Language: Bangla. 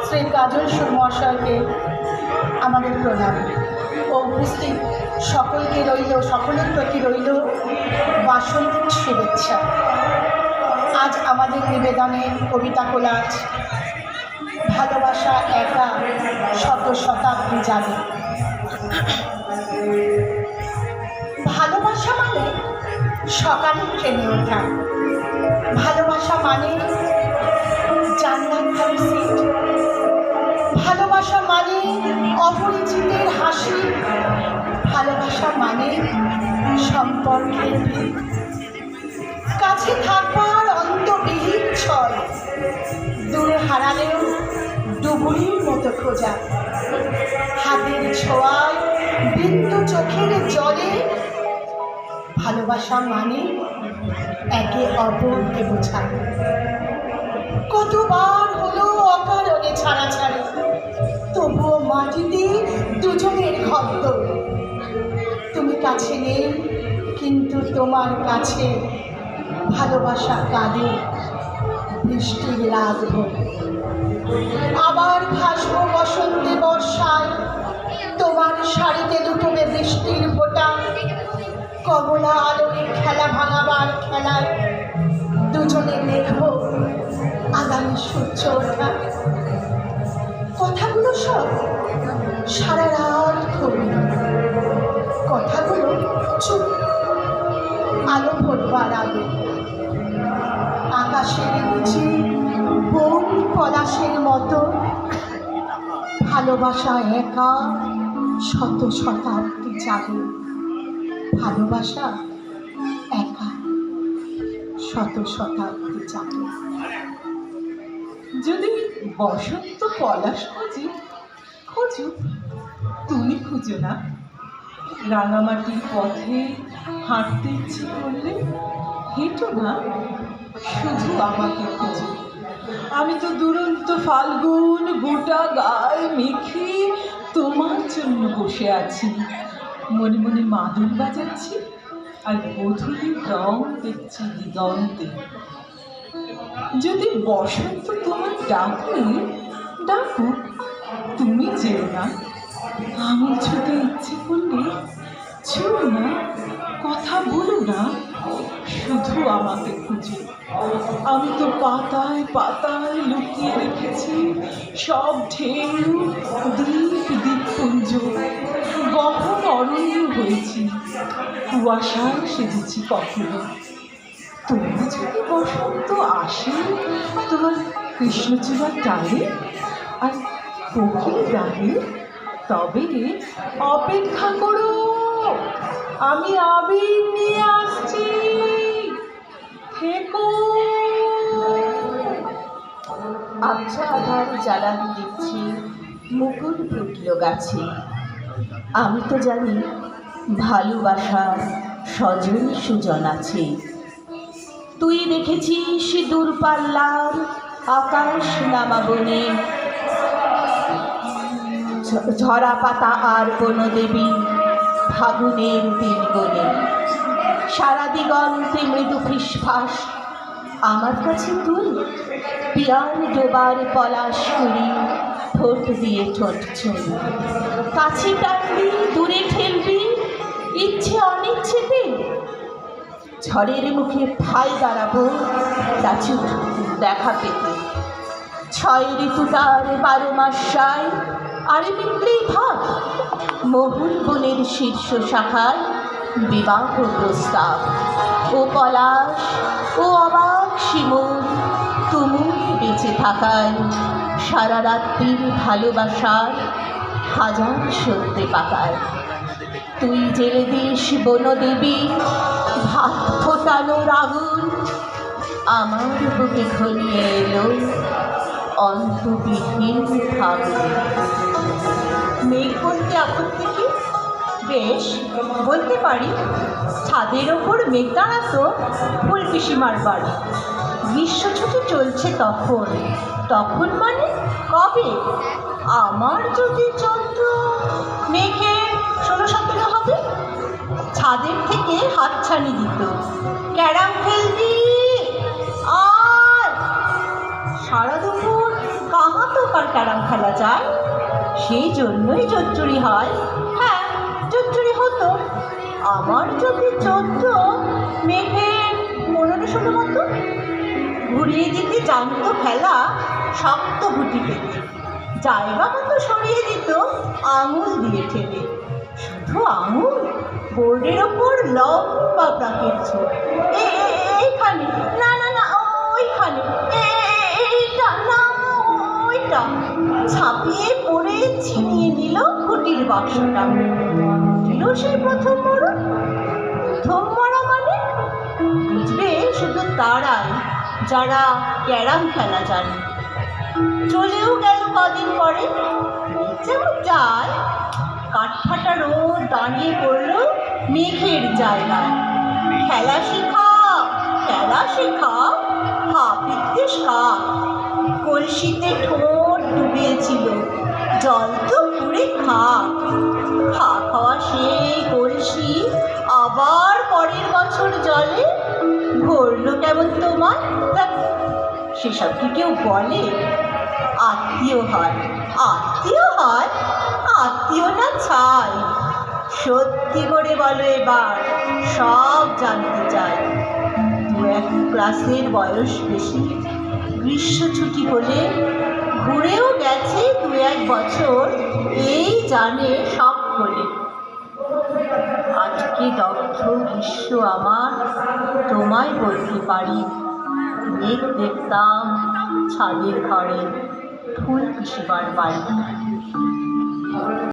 শ্রী কাজল সুর মহাশয়কে আমাদের প্রণাম ও উপস্থিত সকলের প্রতি রইল বাসন্তীর শুভেচ্ছা। আজ আমাদের নিবেদনে কবিতা কোলাজ ভালোবাসা একা শত শতাব্দী যাবে। ভালোবাসা মানে সকালে ট্রেনে ওঠা, ভালোবাসা মানে জানলার ধারে সিট, ভালোবাসা মানে অপরিচিতের হাসি, ভালোবাসা মানে সম্পর্কের ভিড়, কাছে থাকবার অন্তবিহীন ছয়, দূরে হারালেও ডুবুরির মতো খোঁজা, হাতের ছোঁয়ায় বিন্দু চোখের জলে। ভালোবাসা মানে একে অপরকে বোঝা। কতবার হলো অকারণে ছাড়াছাড়ি, তবুও মাটিতে দুজনের ঘর। তুমি কাছে নেই কিন্তু তোমার কাছে ভালোবাসা কাঁদে বৃষ্টির রাত ভোর। আবার ভাসবো বসন্তে বর্ষায়, তোমার শাড়িতে লুটোবে বৃষ্টির ফোঁটা। কমলা আলোরে খেলা ভাঙাবার খেলায় দুজনে দেখব আগামী সূর্য ওঠা। কথাগুলো সব সারা রাত ঘুরবে, কথাগুলো চুপ আলো ভরবার আগে। আকাশের নিচে বন পলাশের মতো ভালোবাসা একা শত শতাব্দী যাবে। ভালোবাসা একা শত শতাব্দী যাবে। যদি বসন্ত পলাশ খোঁজো, তুমি খুঁজো না। রাঙামাটির পথে হাঁটতে ইচ্ছে করলে হেঁটো না, শুধু আমাকে খুঁজো। আমি তো দুরন্ত ফাল্গুন গোটা গায়ে মেখে তোমার জন্য বসে আছি, মনে মনে মাদুর বাজাচ্ছি আর গধূলির রং দেখছি দিগন্তে। যদি বসন্ত তোমার ডাকুক, তুমি যেও না। আমি ছুতে ইচ্ছে করলে ছুঁয়ো না, কথা বলো না, শুধু আমাকে খুঁজো। আমি তো পাতায় পাতায় লুকিয়ে রেখেছি সব ঢেউ, দ্বীপপুঞ্জ, গহন অরণ্য হয়েছি, কুয়াশায় সেজেছি কখনো। তবু যদি বসন্ত আসে তোমার কৃষ্ণচূড়ার টানে আর কোকিল ডাকে, তবে অপেক্ষা করো, আমি আবির নিয়ে আসছি, থেকো। আবছা আধার জ্বালানি দিচ্ছি মুকুল ফুটল গাছে। আমি তো জানি ভালোবাসার স্বজন সুজন আছে। তুই দেখেছিস দূরপাল্লার আকাশ নামাবনে, ঝরা পাতা আর বনদেবী ফাগুনের দিনগণে। সারা দিগন্তে মৃদু ফিসফাস, আমার কাছে তুই পিয়ার ডোবার পলাশ করি, ঠোঁট দিয়ে ঠোঁট ছুঁড়ি। কাছে টানবি দূরে ঠেলবি, ইচ্ছে অনিচ্ছেতে। ঝড়ের মুখে ঠাই দাঁড়াবো দাচুর দেখা পেতে। 6 ঋতু তার 12 মাসায়, আরে মিত্রেই থাক মহুল বনের শীর্ষ শাখায় বিবাহ প্রস্তাব। ও পলাশ, ও অবাক শিমুল, তুমুল বেঁচে থাকায় সারা রাত্রির ভালোবাসার হাজার সত্যি পাকায়। তুই জেলে দিস বনদেবী ভাত ফোটানোর আগুন, আমার বুকে ঘনিয়ে এলো অন্তবিহীন ফাগুন। মেঘ বলতে আপত্তি কি? বেশ, বলতে পারি ছাদের ওপর মেঘ দাঁড়াতো ফুল পিসিমার বাড়ি। গ্রীষ্ম ছুটি চলছে তখন মানে কবে? আমার যদি চন্দ্র মেঘে 16-17 হবে। ছাদের থেকে হাতছানি দিত, ক্যারাম খেলবি আর সারা দুপুর কাহাতো ঘর ক্যারাম খেলা যায়, সেই জন্যই জোচ্চুরি হয়। হ্যাঁ, জোচ্চুরি হতো। আমার যদি 14 মেঘের 15-16 মতো। ঘুরিয়ে দিতে জানতো খেলা শক্ত গুটি পেতে, জায়গা মতো সরিয়ে দিত আঙুল দিয়ে ঠেলে। শুধু আঙুল, বোর্ডের ওপর লম্বা ব্রাকেট ছোট, এইখানে না না না, ওইখানে, এইটা না, ওইটা ছাপিয়ে পড়ে ছিনিয়ে নিল খুঁটির বাক্সটা। দিল সেই প্রথম মরণ। প্রথম মরা মানে বুঝবে শুধু তারাই যারা ক্যারাম খেলা জানে। চলেও গেল কদিন পরে, যেমন যায়, কাঠফাটা রোদ দাঁড়িয়ে পড়ল মেঘের জায়গায়। খেলা শেখা, খেলা শেখা, হাপিত্তেশ কাক। কলসিতে ঠোঁট ডুবিয়েছিল, জল তো পুরে খাক। খাওয়া সেই কলসি আবার পরের বছর জলে ভরলো কেমন তোমার? সেসব কি কেউ বলে? আত্মীয় হয়, আত্মীয় হয়, আত্মীয় না ছাই। সত্যি করে বলো এবার, সব জানতে চাই। 2-1 ক্লাসের বয়স বেশি, গ্রীষ্ম ছুটি হলে ঘুরেও গেছে 2-1 বছর, এই জানে সব বলে। আজকে দগ্ধ বিশ্ব আমার, তোমায় বলতে পারি। মেঘ দেখতাম ছাদের ঘরে, ফুল পিসিবার বাড়ি।